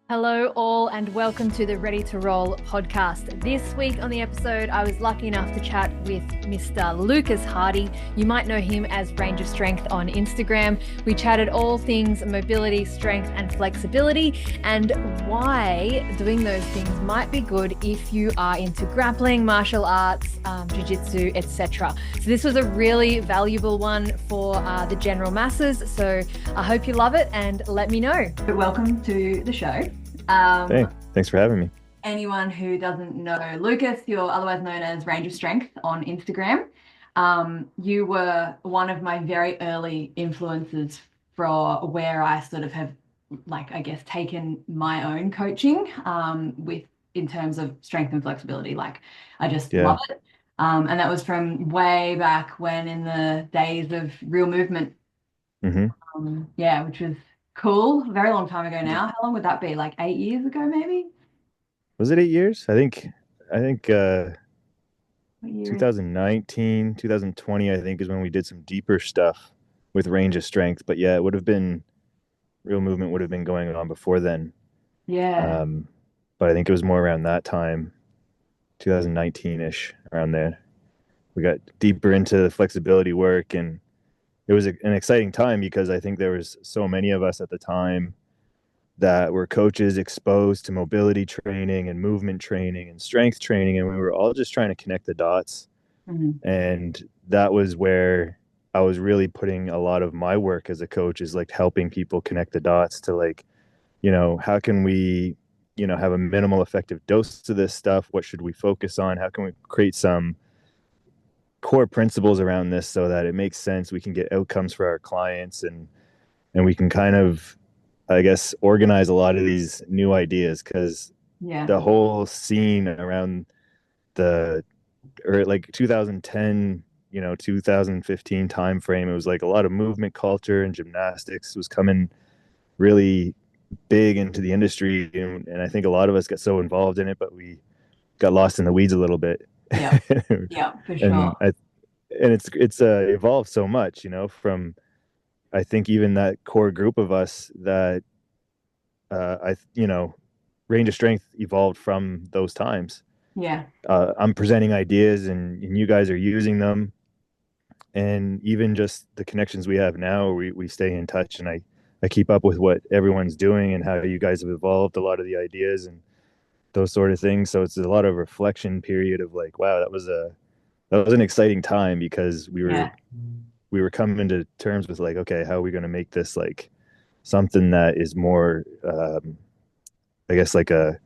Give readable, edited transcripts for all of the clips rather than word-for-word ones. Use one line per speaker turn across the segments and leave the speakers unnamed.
Hello, all, and welcome to the Ready to Roll podcast. This week on the episode, I was lucky enough to chat with Mr. Lucas Hardie. You might know him as Range of Strength on Instagram. We chatted all things mobility, strength, and flexibility, and why doing those things might be good if you are into grappling, martial arts, jiu-jitsu, etc. So this was a really valuable one for the general masses. So I hope you love it and let me know. Welcome to the show.
Hey, thanks for having me.
Anyone who doesn't know Lucas, you're otherwise known as Range of Strength on Instagram. You were one of my very early influences for where I sort of have, I guess, taken my own coaching in terms of strength and flexibility. I just
Yeah.
love it. And that was from way back when in the days of real movement.
hmm
Which was cool. A very long time ago now. How long would that be? Like 8 years ago, maybe?
Was it 8 years? I think
2019.
2019, 2020, I think is when we did some deeper stuff with range of strength. But yeah, it would have been real movement would have been going on before then.
Yeah.
Um, but I think it was more around that time, 2019-ish, around there. We got deeper into the flexibility work, and it was an exciting time because I think there was so many of us at the time that were coaches exposed to mobility training and movement training and strength training, and we were all just trying to connect the dots.
Mhm.
And that was where I was really putting a lot of my work as a coach, is like helping people connect the dots to, like, how can we have a minimal effective dose to this stuff? What should we focus on? How can we create some core principles around this so that it makes sense, we can get outcomes for our clients, and we can kind of, I guess, organize a lot of these new ideas, because
Yeah.
the whole scene around the or like 2010, 2015 time frame, it was like a lot of movement culture and gymnastics was coming really big into the industry, and I think a lot of us got so involved in it, but we got lost in the weeds a little bit.
Yeah. Yeah, for
and
sure.
I and it's evolved so much, from, I think, even that core group of us that I range of strength evolved from those times.
Yeah.
I'm presenting ideas, and you guys are using them, and even just the connections we have now, we stay in touch, and I keep up with what everyone's doing and how you guys have evolved a lot of the ideas and those sort of things. So it's a lot of reflection period of like, wow, that was an exciting time, because we were
Yeah.
we were coming to terms with, like, okay, how are we going to make this like something that is more, I guess, like a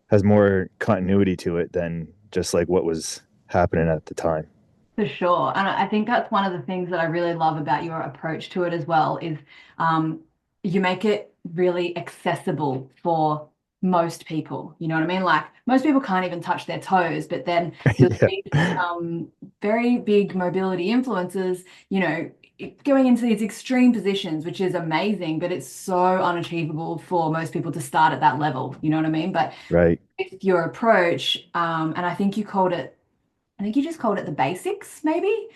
has more continuity to it than just like what was happening at the time.
For sure. And I think that's one of the things that I really love about your approach to it as well is um, you make it really accessible for most people. You know what I mean? Like most people can't even touch their toes, but then you'll see
Yeah.
very big mobility influences, going into these extreme positions, which is amazing, but it's so unachievable for most people to start at that level. You know what I mean? But
Right.
with your approach, and I think you just called it the basics, maybe,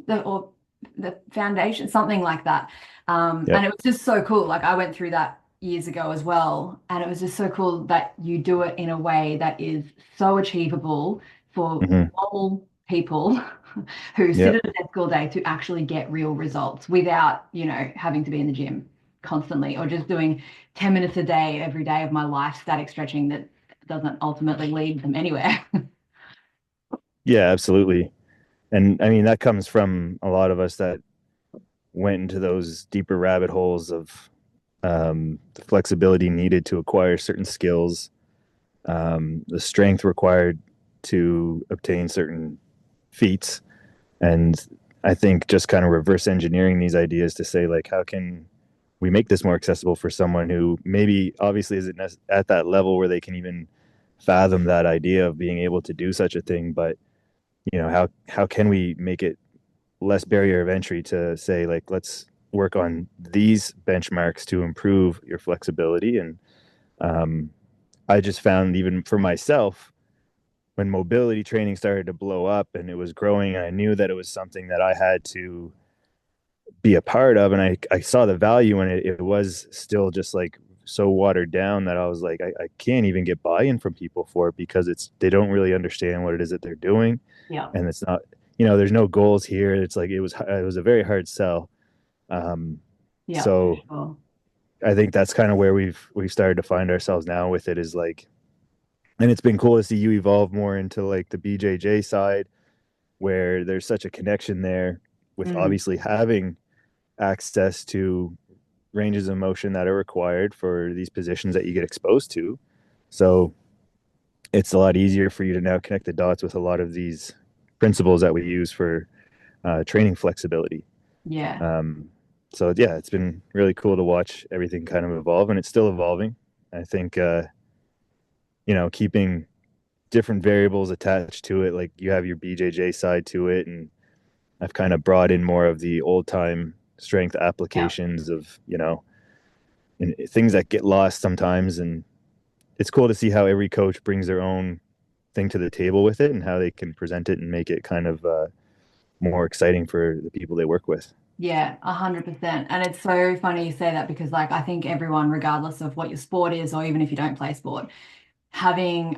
or the foundation, something like that.
Yep.
And it was just so cool. Like I went through that years ago as well, and it was just so cool that you do it in a way that is so achievable for
hmm
normal people who sit
Yep.
at a desk all day to actually get real results without, having to be in the gym constantly or just doing 10 minutes a day every day of my life static stretching that doesn't ultimately lead them anywhere.
Yeah, absolutely. And I mean, that comes from a lot of us that went into those deeper rabbit holes of, the flexibility needed to acquire certain skills, the strength required to obtain certain feats. And I think just kind of reverse engineering these ideas to say, like, how can we make this more accessible for someone who maybe obviously isn't at that level where they can even fathom that idea of being able to do such a thing, but how can we make it less barrier of entry to say, like, let's work on these benchmarks to improve your flexibility. And um, I just found, even for myself, when mobility training started to blow up and it was growing, I knew that it was something that I had to be a part of, and I saw the value in it. It was still just like so watered down that I was like, I can't even get buy-in from people for it because they don't really understand what it is that they're doing.
Yeah.
And it's not, there's no goals here. It's like, it was a very hard sell. Um,
Yeah, for
so
sure.
I think that's kind of where we've started to find ourselves now with it is like, and it's been cool to see you evolve more into like the BJJ side where there's such a connection there with
Mm,
obviously having access to ranges of motion that are required for these positions that you get exposed to. So it's a lot easier for you to now connect the dots with a lot of these principles that we use for training flexibility.
yeah.
Um, so yeah, it's been really cool to watch everything kind of evolve, and it's still evolving. I think keeping different variables attached to it, like you have your BJJ side to it, and I've kind of brought in more of the old time strength
Yeah.
applications of and things that get lost sometimes, and it's cool to see how every coach brings their own thing to the table with it and how they can present it and make it kind of more exciting for the people they work with.
Yeah, 100%. And it's so funny you say that because like I think everyone, regardless of what your sport is, or even if you don't play sport, having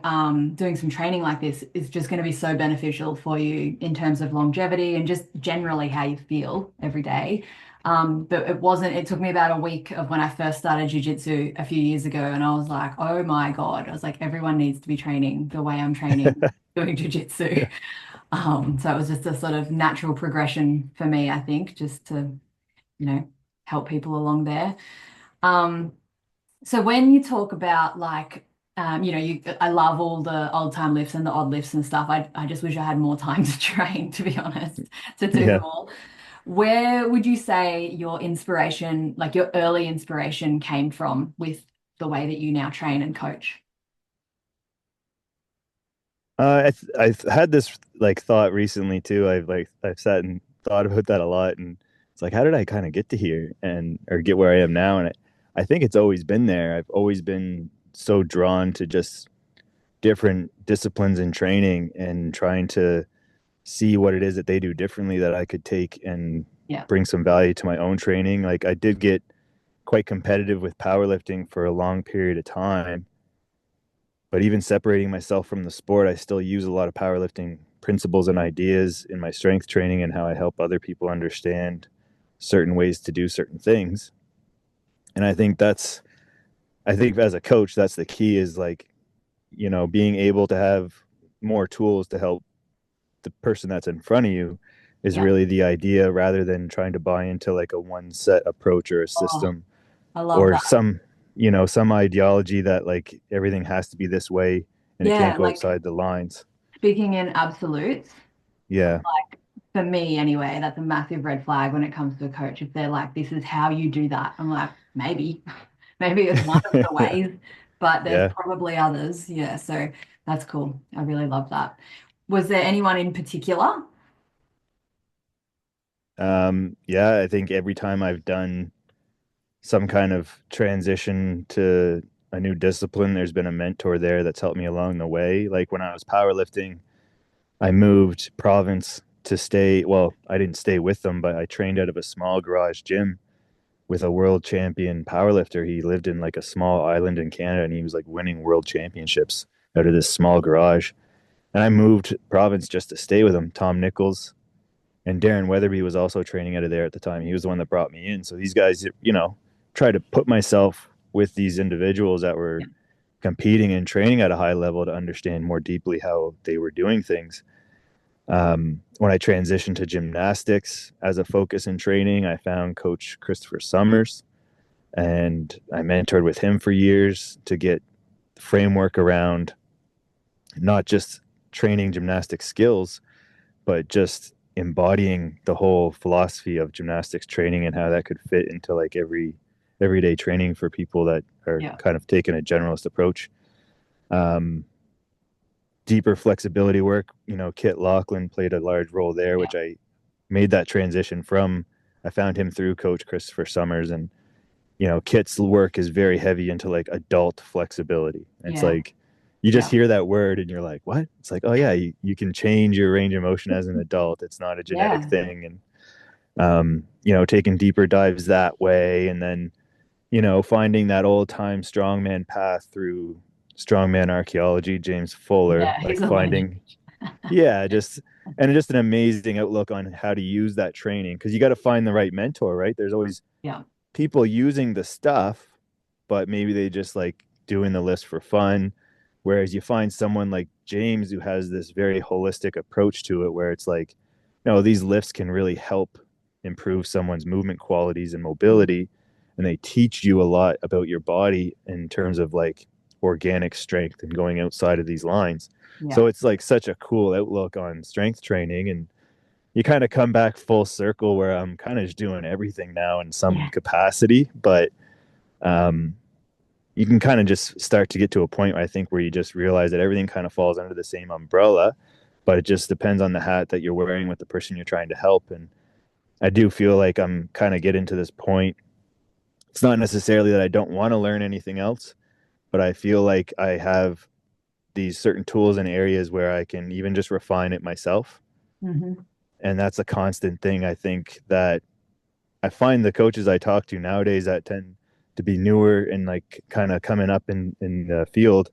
doing some training like this is just going to be so beneficial for you in terms of longevity and just generally how you feel every day. But it took me about a week of when I first started jiu-jitsu a few years ago, and I was like, oh my God, I was like, everyone needs to be training the way I'm training doing jiu-jitsu.
Yeah.
So it was just a sort of natural progression for me, I think, just to, you know, help people along there. Um, so when you talk about like, I love all the old time lifts and the odd lifts and stuff. I just wish I had more time to train, to be honest, to do them
Yeah.
all. Where would you say your inspiration, like your early inspiration, came from with the way that you now train and coach?
I've had this like thought recently too. I've sat and thought about that a lot, and it's like, how did I kind of get to here and or get where I am now? And I think it's always been there. I've always been so drawn to just different disciplines in training and trying to see what it is that they do differently that I could take and
Yeah.
bring some value to my own training. Like I did get quite competitive with powerlifting for a long period of time, but even separating myself from the sport, I still use a lot of powerlifting principles and ideas in my strength training and how I help other people understand certain ways to do certain things. And I think as a coach, that's the key is like, being able to have more tools to help the person that's in front of you is
Yeah.
really the idea rather than trying to buy into like a one set approach or a
Oh,
system
I love
or
that.
some ideology that like everything has to be this way and it can't
Yeah,
go
like
outside the lines.
speaking in absolutes,
Yeah.
for me anyway, that's a massive red flag when it comes to a coach. If they're like, this is how you do that, I'm like, maybe, maybe it's one of the
Yeah.
ways, but there's
Yeah.
probably others. Yeah, so that's cool. I really love that. Was there anyone in particular?
Yeah, I think every time I've done some kind of transition to a new discipline, there's been a mentor there that's helped me along the way. Like when I was powerlifting, I moved province to stay. Well, I didn't stay with them, but I trained out of a small garage gym with a world champion powerlifter. He lived in like a small island in Canada and he was like winning world championships out of this small garage. And I moved province just to stay with him. Tom Nichols and Darren Weatherby was also training out of there at the time. He was the one that brought me in. So these guys, try to put myself with these individuals that were
Yeah,
competing and training at a high level to understand more deeply how they were doing things. When I transitioned to gymnastics as a focus in training, I found Coach Christopher Summers and I mentored with him for years to get the framework around not just training gymnastic skills, but just embodying the whole philosophy of gymnastics training and how that could fit into like everyday training for people that are
yeah,
kind of taking a generalist approach. Um, Deeper flexibility work, Kit Lachlan played a large role there,
yeah,
which I made that transition from. I found him through Coach Christopher Summers, and Kit's work is very heavy into like adult flexibility. It's
yeah,
like you just
yeah,
hear that word and you're like, what? It's like, oh yeah, you can change your range of motion as an adult. It's not a genetic
yeah,
thing. And taking deeper dives that way, and then finding that old time strongman path through strongman archaeology, James Fuller,
Yeah,
like
he's a legend.
finding, yeah, just an amazing outlook on how to use that training. Because you got to find the right mentor, right? There's always
Yeah.
people using the stuff, but maybe they just like doing the list for fun. Whereas you find someone like James who has this very holistic approach to it, where it's like, these lifts can really help improve someone's movement qualities and mobility. And they teach you a lot about your body in terms of like organic strength and going outside of these lines.
Yeah.
So it's like such a cool outlook on strength training. And you kind of come back full circle where I'm kind of just doing everything now in some
Yeah.
capacity, but um, you can kind of just start to get to a point where I think where you just realize that everything kind of falls under the same umbrella, but it just depends on the hat that you're wearing with the person you're trying to help. And I do feel like I'm kind of getting to this point. It's not necessarily that I don't want to learn anything else, but I feel like I have these certain tools and areas where I can even just refine it myself.
Hmm.
And that's a constant thing. I think that I find the coaches I talk to nowadays that tend to be newer and like kind of coming up in the field,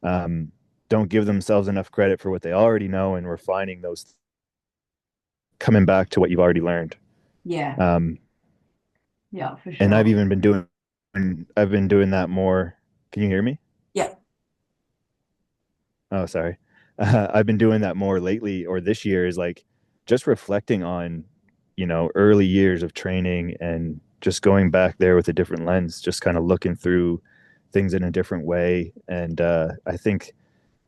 um, don't give themselves enough credit for what they already know and refining those, coming back to what you've already learned.
Yeah.
Um,
Yeah, for
and
sure.
I've been doing that more. Can you hear me?
Yeah.
Oh, sorry. I've been doing that more lately, or this year, is like just reflecting on, early years of training and just going back there with a different lens, just kind of looking through things in a different way. And I think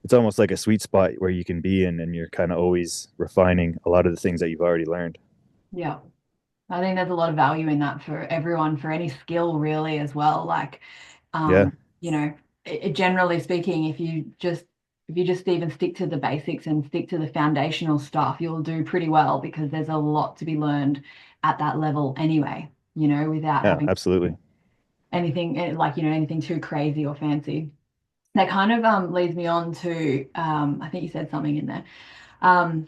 it's almost like a sweet spot where you can be in, and you're kind of always refining a lot of the things that you've already learned.
Yeah. I think there's a lot of value in that for everyone, for any skill really as well. Like,
Yeah,
you know, generally speaking, if you just even stick to the basics and stick to the foundational stuff, you'll do pretty well because there's a lot to be learned at that level anyway, without
yeah,
having
absolutely.
anything like, anything too crazy or fancy. That kind of leads me on to I think you said something in there. Um,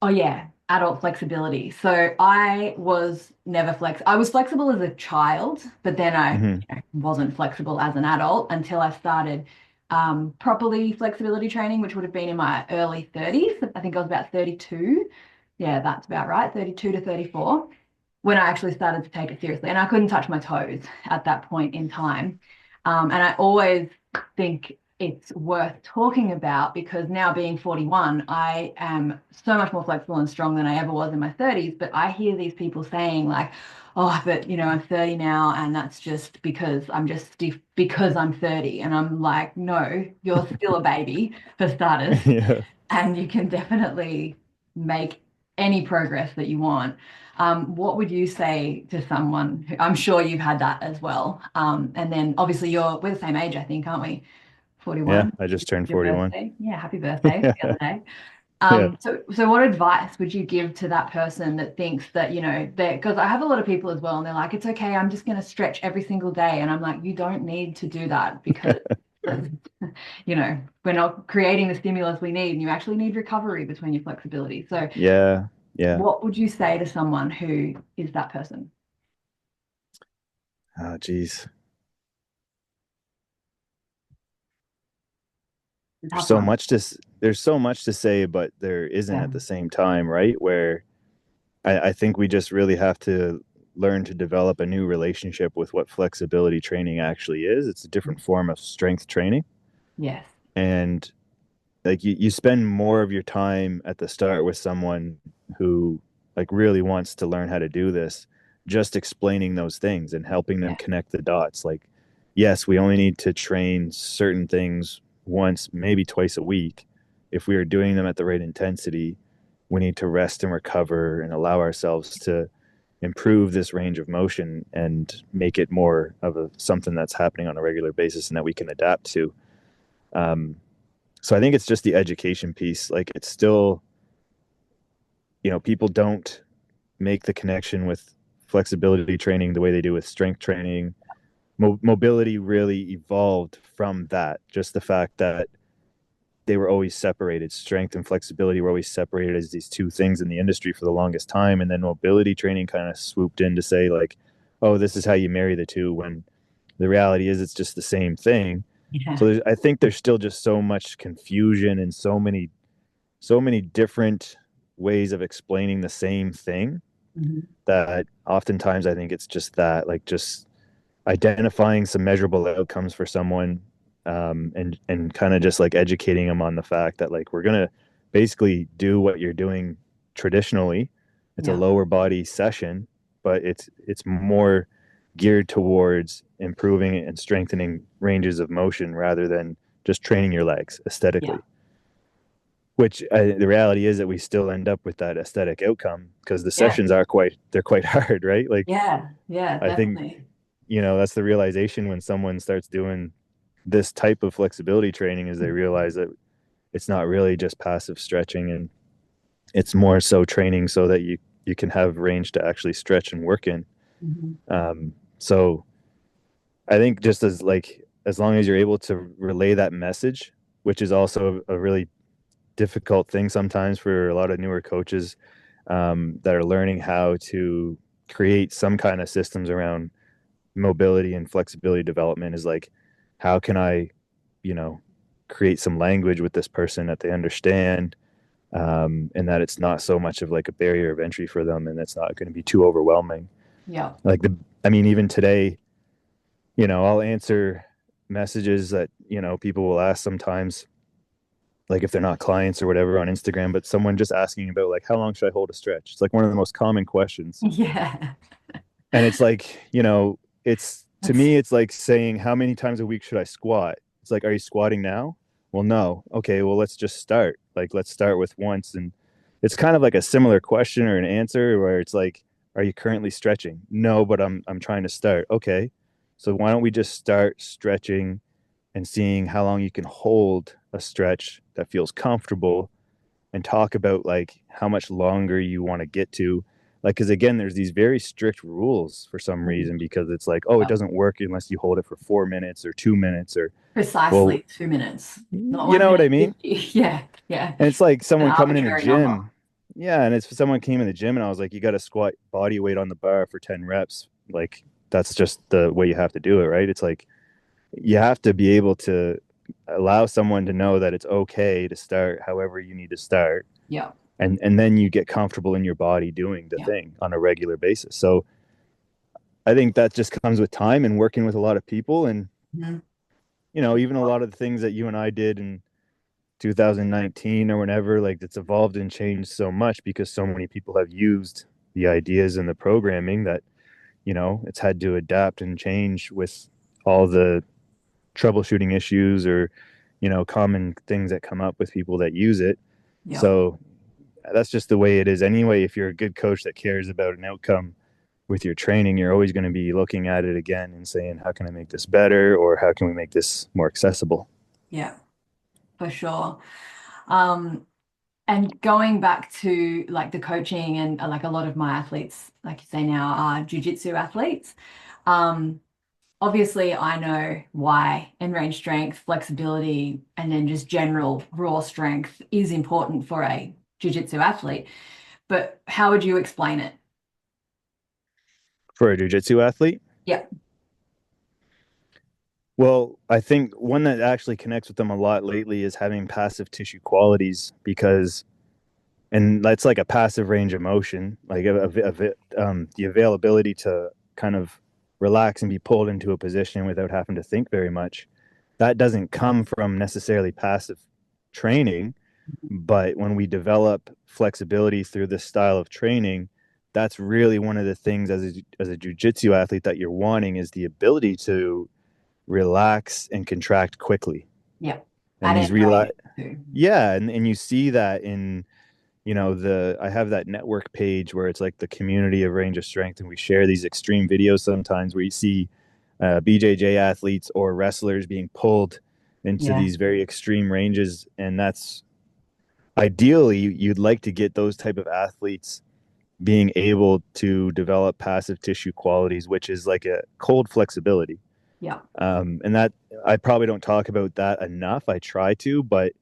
Oh yeah, adult flexibility. So I was never flex. I was flexible as a child, but then I
Hmm.
wasn't flexible as an adult until I started properly flexibility training, which would have been in my early 30s. I think I was about 32. Yeah, that's about right, 32 to 34, when I actually started to take it seriously. And I couldn't touch my toes at that point in time. And I always think it's worth talking about because now being 41, I am so much more flexible and strong than I ever was in my 30s. But I hear these people saying, like, oh, but I'm 30 now, and that's just because I'm just stiff because I'm 30. And I'm like, no, you're still a baby for starters,
Yeah,
and you can definitely make any progress that you want. What would you say to someone who I'm sure you've had that as well? And then obviously we're the same age, I think, aren't we?
yeah.
41,
I just turned
your
41.
birthday. Yeah, happy birthday the other day.
Yeah,
So what advice would you give to that person that thinks that, that because I have a lot of people as well, and they're like, it's okay, I'm just going to stretch every single day. And I'm like, you don't need to do that because, we're not creating the stimulus we need, and you actually need recovery between your flexibility. So
yeah, yeah.
what would you say to someone who is that person?
Oh, geez.
It's a
There's
tough
so
one.
much to there's so much to say, but there isn't
Yeah.
at the same time, right? Where I think we just really have to learn to develop a new relationship with what flexibility training actually is. It's a different form of strength training.
Yes.
And like you spend more of your time at the start with someone who like really wants to learn how to do this, just explaining those things and helping them
Yeah.
connect the dots. Like, yes, we only need to train certain things once, maybe twice a week. If we are doing them at the right intensity, we need to rest and recover and allow ourselves to improve this range of motion and make it more of something that's happening on a regular basis and that we can adapt to. Um, so I think it's just the education piece. Like it's still, people don't make the connection with flexibility training the way they do with strength training. Mobility really evolved from that. Just the fact that they were always separated. Strength and flexibility were always separated as these two things in the industry for the longest time. And then mobility training kind of swooped in to say, like, oh, this is how you marry the two, when the reality is it's just the same thing.
Yeah.
So I think there's still just so much confusion and so many different ways of explaining the same thing
Mhm.
that oftentimes I think it's just that, like, just identifying some measurable outcomes for someone, and kind of just like educating them on the fact that, like, we're gonna basically do what you're doing traditionally. It's a
Yeah.
lower body session, but it's more geared towards improving and strengthening ranges of motion rather than just training your legs
Yeah.
aesthetically. Which, the reality is that we still end up with that aesthetic outcome because the
Yeah.
sessions are they're quite hard, right? Like,
Yeah. Yeah,
I think,
definitely.
that's the realization when someone starts doing this type of flexibility training, is they realize that it's not really just passive stretching, and it's more so training so that you can have range to actually stretch and work in.
Mhm.
So I think just as long as you're able to relay that message, which is also a really difficult thing sometimes for a lot of newer coaches, that are learning how to create some kind of systems around mobility and flexibility development, is like, how can I, you know, create some language with this person that they understand, and that it's not so much of like a barrier of entry for them, and it's not going to be too overwhelming.
Yeah.
Like, I mean, even today, I'll answer messages that, people will ask sometimes, like if they're not clients or whatever on Instagram, but someone just asking about, like, how long should I hold a stretch? It's like one of the most common questions.
Yeah.
And it's like, it's, to
That's
me, it's like saying, how many times a week should I squat? It's like, are you squatting now? Well, no. Okay, well, let's just start. Like, let's start with once. And it's kind of like a similar question or an answer where it's like, are you currently stretching? No, but I'm trying to start. Okay. So why don't we just start stretching and seeing how long you can hold a stretch that feels comfortable, and talk about like how much longer you want to get to. Like, because again, there's these very strict rules for some reason, because it's like, oh, it
yeah.
doesn't work unless you hold it for 4 minutes or 2 minutes, or, well,
Precisely 2 minutes, not
you
one
know what I
minute
mean?
50. Yeah. Yeah.
And it's like
An
someone coming in the
arbitrary number.
gym. Yeah. And it's someone came in the gym and I was like, you got to squat body weight on the bar for 10 reps. Like, that's just the way you have to do it, right? It's like, you have to be able to allow someone to know that it's okay to start however you need to start,
Yeah.
and then you get comfortable in your body doing the
Yeah.
thing on a regular basis. So I think that just comes with time and working with a lot of people, and
Mhm.
even a lot of the things that you and I did in 2019 or whenever, like, it's evolved and changed so much because so many people have used the ideas and the programming that, it's had to adapt and change with all the troubleshooting issues, or common things that come up with people that use it.
Yeah.
So that's just the way it is anyway. If you're a good coach that cares about an outcome with your training, you're always going to be looking at it again and saying, how can I make this better, or how can we make this more accessible?
Yeah, for sure. Um, and going back to like the coaching and like a lot of my athletes, like you say now, are jiu-jitsu athletes. Um, Obviously, I know why and range strength, flexibility, and then just general raw strength is important for a jiu-jitsu athlete. But how would you explain it?
For a jiu-jitsu athlete,
Yeah.
well, I think one that actually connects with them a lot lately is having passive tissue qualities, because, and that's like a passive range of motion, like the availability to kind of relax and be pulled into a position without having to think very much. That doesn't come from necessarily passive training, but when we develop flexibility through this style of training, that's really one of the things as a jiu-jitsu athlete that you're wanting, is the ability to relax and contract quickly.
Yeah.
And
At
these
any range too.
yeah, and you see that in, I have that network page where it's like the community of range of strength, and we share these extreme videos sometimes where you see BJJ athletes or wrestlers being pulled into
Yeah.
these very extreme ranges, and that's ideally you'd like to get those type of athletes being able to develop passive tissue qualities, which is like a cold flexibility.
Yeah.
And that, I probably don't talk about that enough. I try to, but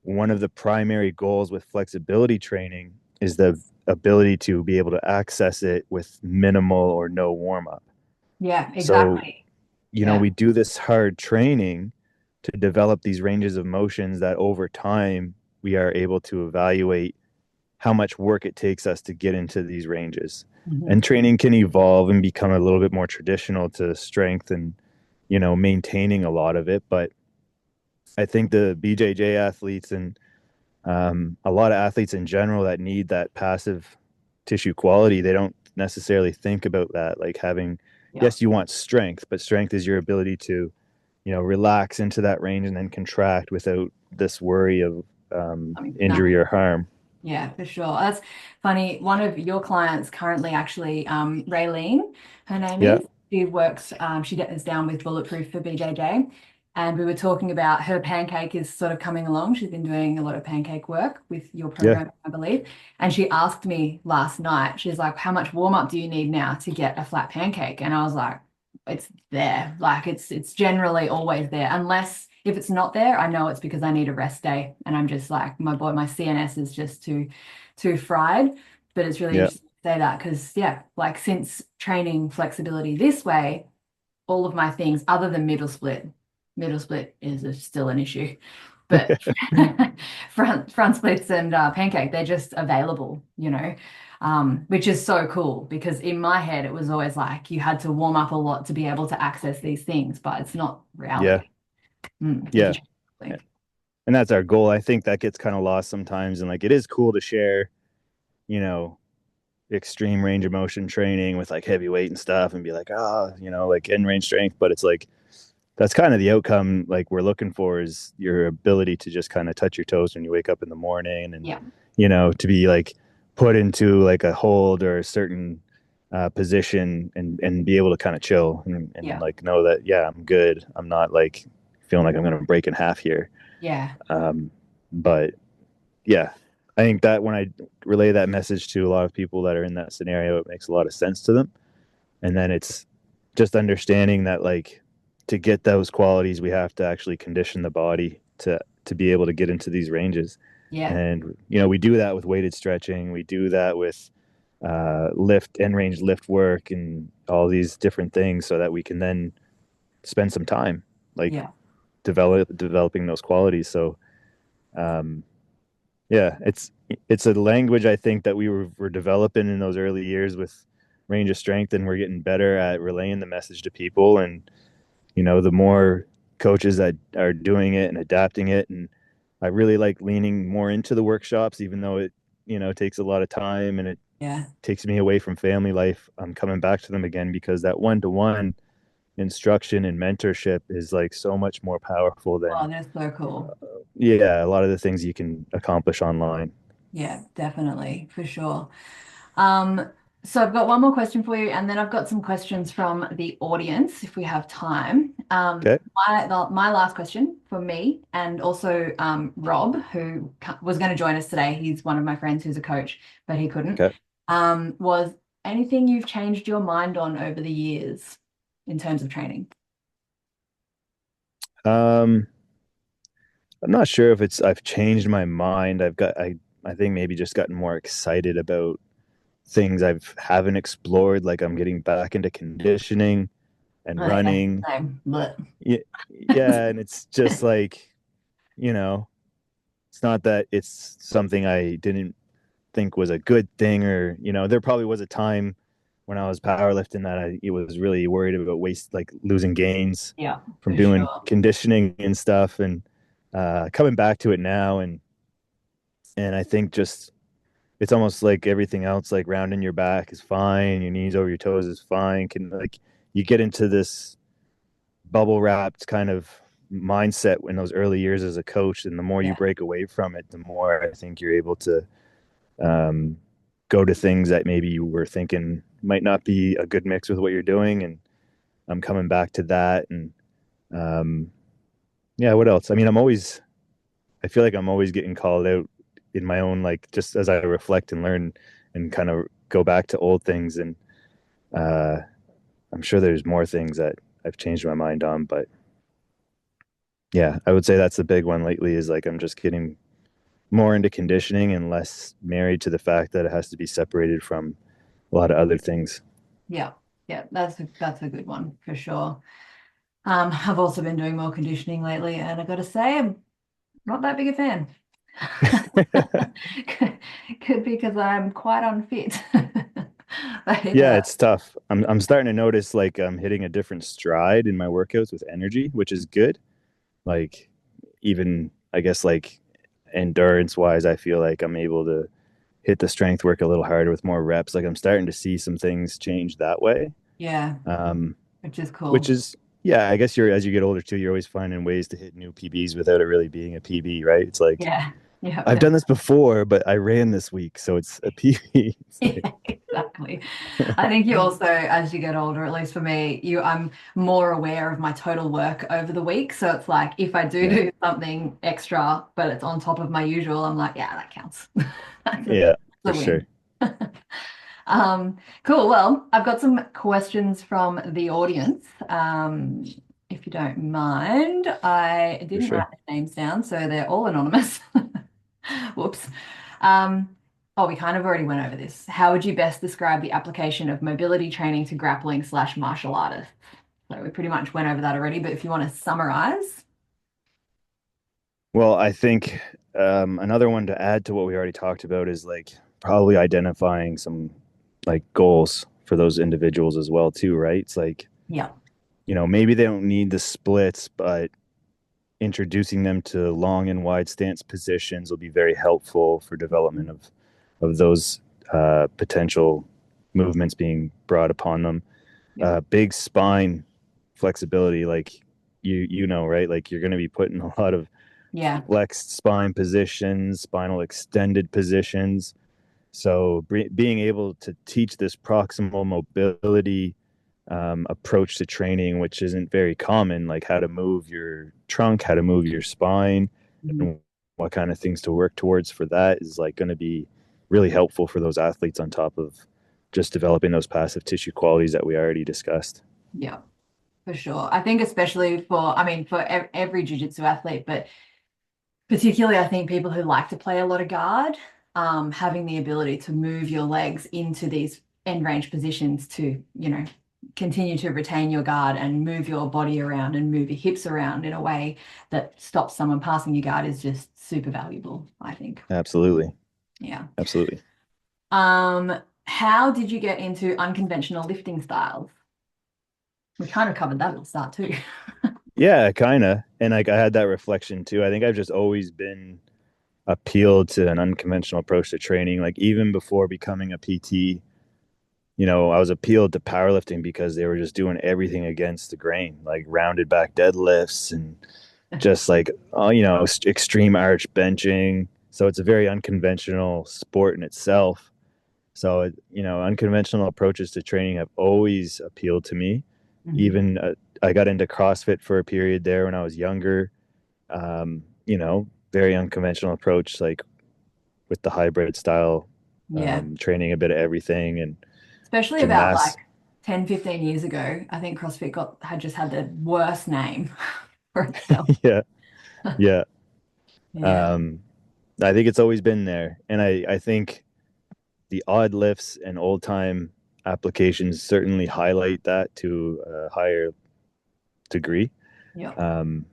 one of the primary goals with flexibility training is the ability to be able to access it with minimal or no warm up.
Yeah,
So,
exactly. Yeah.
we do this hard training to develop these ranges of motions that over time we are able to evaluate how much work it takes us to get into these ranges.
Mhm.
And training can evolve and become a little bit more traditional to strength and, maintaining a lot of it. But I think the BJJ athletes and a lot of athletes in general that need that passive tissue quality, they don't necessarily think about that. Like having,
Yeah.
yes, you want strength, but strength is your ability to, relax into that range and then contract without this worry of
I mean,
injury or harm.
yeah, for sure. That's funny. One of your clients currently actually, Raylene, her name
Yeah.
is. She works, she is down with Bulletproof for BJJ. And we were talking about her pancake is sort of coming along. She's been doing a lot of pancake work with your
Yeah.
program, I believe. And she asked me last night, she's like, how much warm up do you need now to get a flat pancake? And I was like, it's there. Like it's generally always there. Unless if it's not there, I know it's because I need a rest day and I'm just like my CNS is just too fried. But it's really
Yeah.
interesting to say that because yeah, like since training flexibility this way, all of my things other than middle split is still an issue. But front splits and pancake, they're just available, which is so cool because in my head it was always like you had to warm up a lot to be able to access these things, but it's not
Yeah.
reality. If you
Yeah.
change
And that's our goal. I think that gets kind of lost sometimes. And like, it is cool to share, you know, extreme range of motion training with like heavy weight and stuff and be like, like in range strength. But it's like, that's kind of the outcome like we're looking for is your ability to just kind of touch your toes when you wake up in the morning and,
yeah,
to be like put into like a hold or a certain position and be able to kind of chill and
yeah,
like know that, yeah, I'm good. I'm not like feeling like I'm going to break in half here.
yeah,
But yeah, I think that when I relay that message to a lot of people that are in that scenario, it makes a lot of sense to them. And then it's just understanding that like to get those qualities, we have to actually condition the body to be able to get into these ranges.
yeah,
And we do that with weighted stretching. We do that with lift end range lift work and all these different things so that we can then spend some time like
yeah.
developing those qualities. So um, yeah, it's a language I think that were developing in those early years with range of strength, and we're getting better at relaying the message to people. And the more coaches that are doing it and adapting it, and I really like leaning more into the workshops, even though it takes a lot of time and it
Yeah.
takes me away from family life. I'm coming back to them again because that one-to-one instruction and mentorship is like so much more powerful
Oh,
than
that's so cool.
yeah, a lot of the things you can accomplish online.
Yeah, definitely, for sure. Um, so I've got one more question for you, and then I've got some questions from the audience if we have time.
Okay.
My last question for me, and also Rob, who was going to join us today. He's one of my friends who's a coach, but he couldn't.
Okay.
Was anything you've changed your mind on over the years in terms of training?
Um, I'm not sure if I've changed my mind. I think maybe just gotten more excited about things haven't explored. Like I'm getting back into conditioning and
Oh, yeah,
running.
same. But
Yeah, yeah, and it's just like, you know, it's not that it's something I didn't think was a good thing or, there probably was a time when I was powerlifting that I was really worried about waste, like losing gains
yeah,
from
for
doing
sure.
conditioning and stuff. And coming back to it now and I think just it's almost like everything else, like rounding your back is fine, your knees over your toes is fine. Can like you get into this bubble wrapped kind of mindset in those early years as a coach, and the more you
Yeah,
break away from it, the more I think you're able to um, go to things that maybe you were thinking might not be a good mix with what you're doing. And I'm coming back to that. And um, yeah, what else? I mean, I feel like I'm always getting called out in my own, like, just as I reflect and learn and kind of go back to old things. And uh, I'm sure there's more things that I've changed my mind on. But yeah, I would say that's the big one lately is like I'm just getting more into conditioning and less married to the fact that it has to be separated from a lot of other things.
yeah, Yeah, that's a good one for sure. I've also been doing more conditioning lately, and I got to say, I'm not that big a fan. Could be because I'm quite unfit. But
Yeah, it's tough. I'm starting to notice like I'm hitting a different stride in my workouts with energy, which is good. Like even I guess like endurance wise, I feel like I'm able to hit the strength work a little harder with more reps. Like I'm starting to see some things change that way.
yeah,
Um,
which is
which
cool.
is yeah, I guess you're as you get older too, you're always finding ways to hit new PBs without it really being a PB, right? It's like
Yeah, yeah,
I've done this before, but I ran this week, so it's a PB. It's
yeah,
like
exactly. I think you also, as you get older, at least for me, I'm more aware of my total work over the week. So it's like if I do
yeah,
do something extra, but it's on top of my usual, I'm like, yeah, that counts. That's
yeah,
a
for
win.
sure.
Cool. Well, I've got some questions from the audience. If you don't mind, I
For
didn't write
sure.
their names down, so they're all anonymous. Whoops. Oh, we kind of already went over this. How would you best describe the application of mobility training to grappling slash martial artists? So we pretty much went over that already, but if you want to summarize.
Well, I think another one to add to what we already talked about is like probably identifying some like goals for those individuals as well too, right? It's like,
Yeah.
maybe they don't need the splits, but introducing them to long and wide stance positions will be very helpful for development of those potential movements being brought upon them.
Yeah.
Big spine flexibility, like right? Like you're going to be putting a lot of
Yeah.
flexed spine positions, spinal extended positions. So being able to teach this proximal mobility approach to training, which isn't very common, like how to move your trunk, how to move your spine,
Mhm.
and what kind of things to work towards for that is like going to be really helpful for those athletes on top of just developing those passive tissue qualities that we already discussed.
Yeah, for sure. I think especially I mean, for every jiu-jitsu athlete, but particularly, I think people who like to play a lot of guard, having the ability to move your legs into these end range positions to, continue to retain your guard and move your body around and move your hips around in a way that stops someone passing your guard is just super valuable, I think.
Absolutely.
Yeah.
Absolutely.
How did you get into unconventional lifting styles? We kind of covered that at the start too.
Yeah, kind of. And like I had that reflection too. I think I've just always been appealed to an unconventional approach to training. Like even before becoming a PT, I was appealed to powerlifting because they were just doing everything against the grain, like rounded back deadlifts and just like, extreme arch benching. So it's a very unconventional sport in itself. So, unconventional approaches to training have always appealed to me.
Mhm.
Even I got into CrossFit for a period there when I was younger. Very unconventional approach, like with the hybrid style,
Yeah.
training a bit of everything and
Especially about like
gymnastics.
10, 15 years ago, I think CrossFit had just had the worst name for itself.
Yeah. Yeah.
Yeah.
Um, I think it's always been there. And I think the odd lifts and old time applications certainly highlight that to a higher degree.
Yeah.
Um,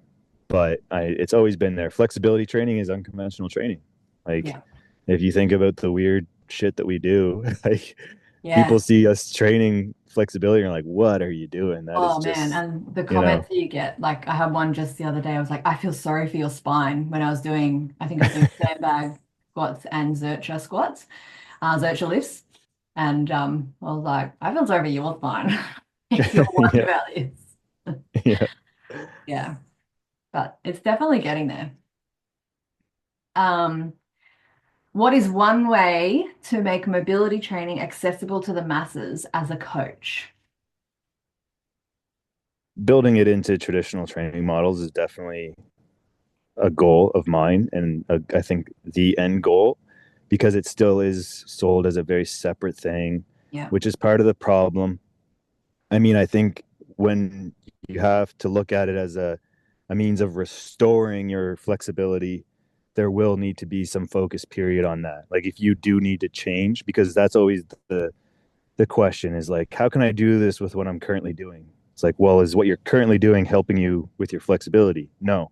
but it's always been there. Flexibility training is unconventional training. Like
Yeah.
if you think about the weird shit that we do, like
Yeah.
people see us training flexibility and are like, what are you doing? That is
Oh man.
just,
And the
you know,
comments that you get, like I had one just the other day. I was like, I feel sorry for your spine when I think I was doing sandbag squats and Zercher squats, Zercher lifts. And I was like, I feel sorry for your spine if you're worried
yeah,
about this.
yeah.
Yeah. But it's definitely getting there. Um, what is one way to make mobility training accessible to the masses as a coach?
Building it into traditional training models is definitely a goal of mine, and I think the end goal, because it still is sold as a very separate thing,
Yeah.
which is part of the problem. I mean, I think when you have to look at it as a means of restoring your flexibility, there will need to be some focus period on that. Like if you do need to change, because that's always the the question is like, how can I do this with what I'm currently doing? It's like, well, is what you're currently doing helping you with your flexibility? No.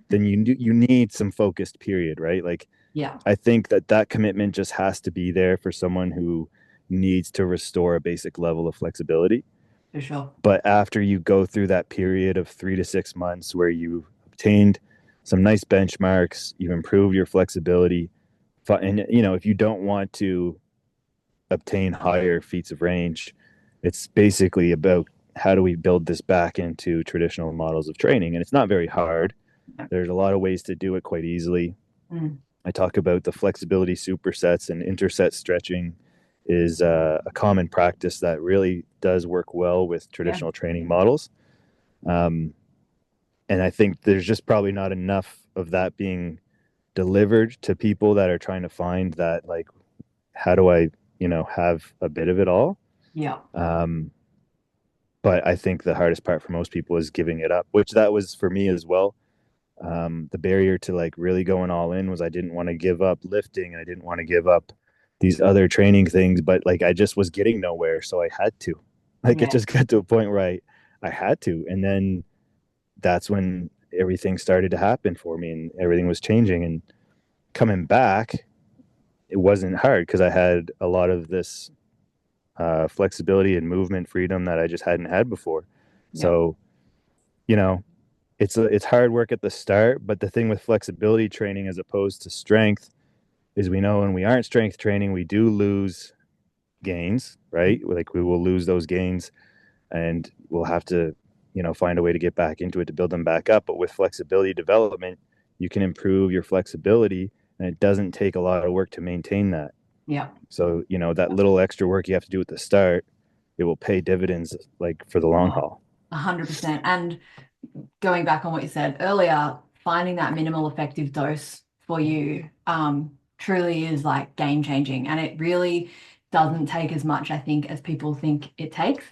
Then you need some focused period, right? Like,
Yeah,
I think that commitment just has to be there for someone who needs to restore a basic level of flexibility.
for sure.
But after you go through that period of 3 to 6 months where you obtained some nice benchmarks, you've improved your flexibility, and if you don't want to obtain higher feats of range, it's basically about how do we build this back into traditional models of training. And it's not very hard. There's a lot of ways to do it quite easily. I talk about the flexibility supersets, and interset stretching is a common practice that really does work well with traditional training models. And I think there's just probably not enough of that being delivered to people that are trying to find that, like, how do I, have a bit of it all?
Yeah.
But I think the hardest part for most people is giving it up, which that was for me as well. The barrier to like really going all in was I didn't want to give up lifting, and I didn't want to give up these other training things, but like I just was getting nowhere. So I had to, like, it just got to a point where I had to. And then that's when everything started to happen for me and everything was changing. And coming back, it wasn't hard because I had a lot of this flexibility and movement freedom that I just hadn't had before. So, it's hard work at the start, but the thing with flexibility training as opposed to strength is we know when we aren't strength training, we do lose gains, right? Like we will lose those gains and we'll have to, find a way to get back into it to build them back up. But with flexibility development, you can improve your flexibility and it doesn't take a lot of work to maintain that.
Yeah.
So, that little extra work you have to do at the start, it will pay dividends like for the long haul.
100%. And going back on what you said earlier, finding that minimal effective dose for you truly is like game changing. And it really doesn't take as much, I think, as people think it takes.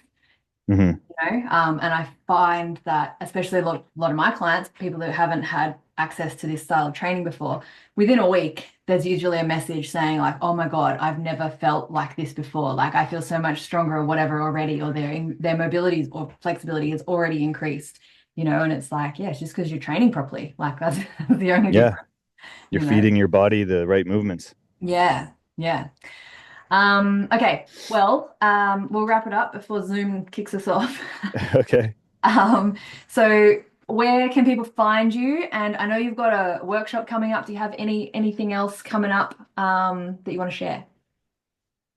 Mm-hmm.
And I find that especially a lot of my clients, people that haven't had access to this style of training before, within a week, there's usually a message saying like, oh my God, I've never felt like this before. Like I feel so much stronger or whatever already, or their mobility or flexibility has already increased, and it's like, yeah, it's just because you're training properly. Like that's the only difference,
you're feeding your body the right movements.
Yeah. Okay, well, we'll wrap it up before Zoom kicks us off.
Okay.
So where can people find you? And I know you've got a workshop coming up. Do you have anything else coming up that you want to share?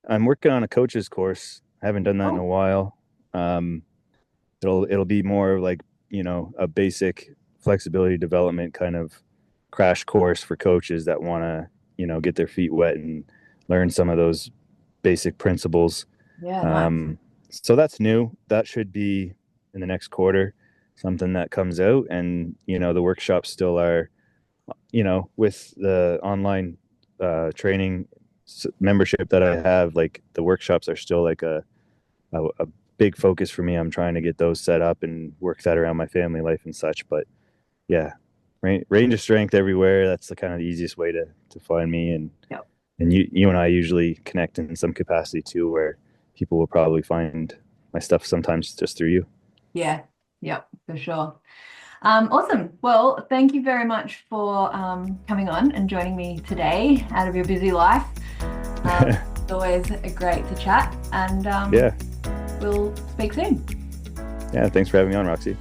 I'm working on a coach's course. I haven't done that in a while. It'll be more like, a basic flexibility development kind of crash course for coaches that want to, get their feet wet and learn some of those basic principles.
Nice.
So that's new. That should be in the next quarter, something that comes out. And, the workshops still are, with the online training membership that I have, like the workshops are still like a big focus for me. I'm trying to get those set up and work that around my family life and such. But yeah, range of strength everywhere. That's the kind of the easiest way to find me. And and you and I usually connect in some capacity too, where people will probably find my stuff sometimes just through you.
Yeah, for sure. Awesome. Well, thank you very much for coming on and joining me today out of your busy life. It's always great to chat, and we'll speak soon.
Yeah, thanks for having me on, Roxy.